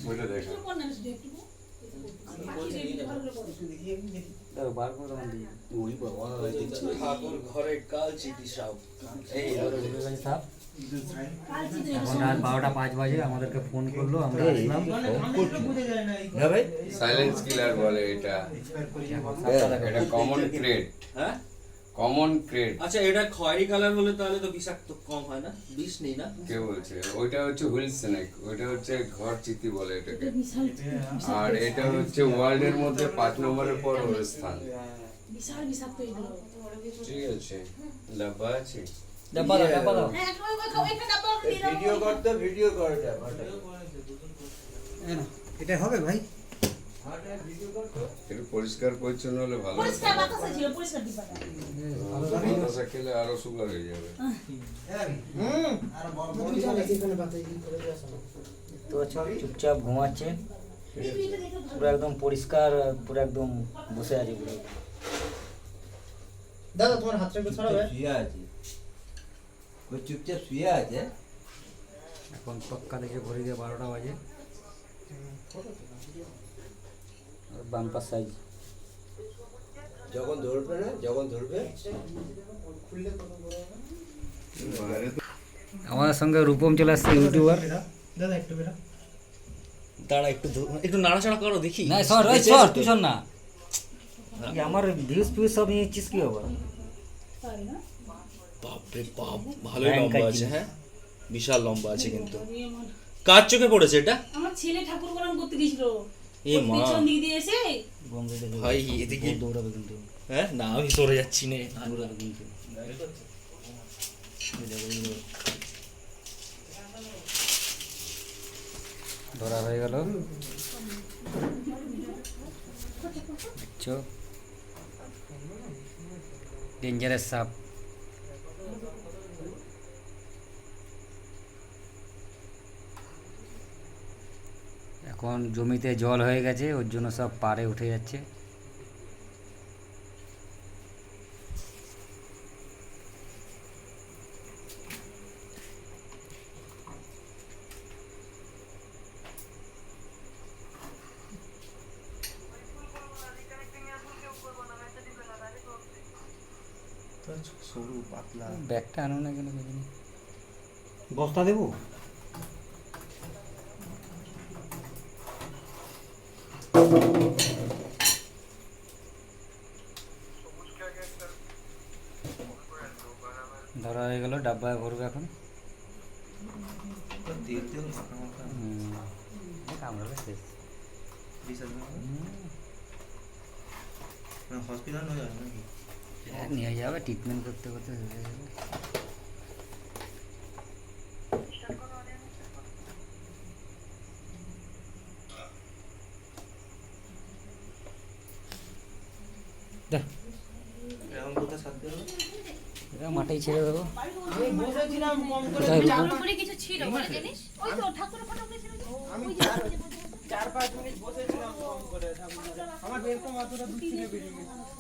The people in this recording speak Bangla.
ওইটা দেখা ঠাকুর ঘরে কাল চিঠি সাপ এই সাপ এখন রাত 12:05 বাজে আমাদেরকে ফোন করলো, আমরা আসলাম। হ্যাঁ ভাই, সাইলেন্স কিলার বলে এটা। এটা কমন ক্রেড। হ্যাঁ কমন ক্রেড। আচ্ছা, এটা খয়েরি কালার হলে তাহলে তো বিষাক্ত কম হয় না, বিষ নেই না? কে বলছে? ওইটা হচ্ছে হুইল স্নেক, ওইটা হচ্ছে ঘর চিতি বলে এটাকে। আর এটা হচ্ছে ওয়ার্ল্ডের মধ্যে 5 নম্বরের পর ওর স্থান। বিশাল বিষাক্ত এগুলো। ঠিক আছে, লাভা আছে। ডাব্বা দাও, ডাব্বা দাও। হ্যাঁ, ওইটা ডাব্বা দিয়ে দাও। ভিডিও করতে ভিডিও করে এটা হবে ভাই? একটু পরিষ্কার পরিচ্ছন্ন হলে ভালো। পরিষ্কার বাতাসা ছিল, পরিষ্কার ডিব্বাটা। বাতাসা খেলে আরো সুগার হয়ে যাবে। তো চুপচাপ ঘুমাচ্ছে, পুরো একদম পরিষ্কার, পুরো একদম বসে আছে পুরো। দাদা তোমার হাতটা একটু ছড়াবে। শুয়ে আছে, ওই চুপচাপ শুয়ে আছে। এখন পক্কা থেকে ঘড়ি দিয়ে 12টা বাজে। Bumper size. যখন ধরবে না, যখন ধরবে আমাদের সঙ্গে রূপম চলে আসছে, ইউটিউবার। দাদা একটু বেরো। দাঁড়া, একটু নাড়াচাড়া করো দেখি। না সর, ওই সর, তুই সর না। এই আমার ভিউজ ফিউজ সব নিয়েছিস কি আবার? তাই না? বাপরে বাপ, ভালোই লম্বা ভয়ঙ্কর আছে। জিনিস। হ্যাঁ, বিশাল লম্বা আছে কিন্তু। আমি আমার- কার চোখে পড়েছে এটা? আমার ছেলে ঠাকুর গরম করতে গিয়েছিল। এ মা, পিছন দিক দিয়ে এসে বন্ধু দেখে ভাই এদিকে দৌড়াবে কিন্তু, হ্যাঁ না, আমি সরে যাচ্ছি নে। দৌড়াবে কিন্তু। এই দেখো, এগুলো ধরা হয়ে গেল। দেখছো, ডেঞ্জারাস সাপ। এখন জমিতে জল হয়ে গেছে, ওর জন্য সব পাড়ে উঠে যাচ্ছে। সরু পাতলা ব্যাগটা আনো না কেন বুঝিনি। বস্তা দেবো। ধরা হয়ে গেল, ডাব্বায় ভরবে এখন। তেল তেল মাখা মাখা কামড়াবে শেষ। বিশাল হসপিটাল হয়ে যাবে নাকি? নিয়ে যাবে, ট্রিটমেন্ট করতে করতে হয়ে যাবে। এখন কোথায় সাথে দেবো? এটা মাঠেই ছেড়ে দেবো। আমি বসেছিলাম কম করে। কোথায় রূপম? আমার উপরে কিছু ছিল বলে জিনিস। ওই তো ঠাকুরের ফটো উঠেছিল যে। আমি ওই যে 4-5 মিনিট বসেছিলাম কম করে। আমার বের তো মাথাটা দুধ ছিঁড়ে বেরিয়ে গেছে।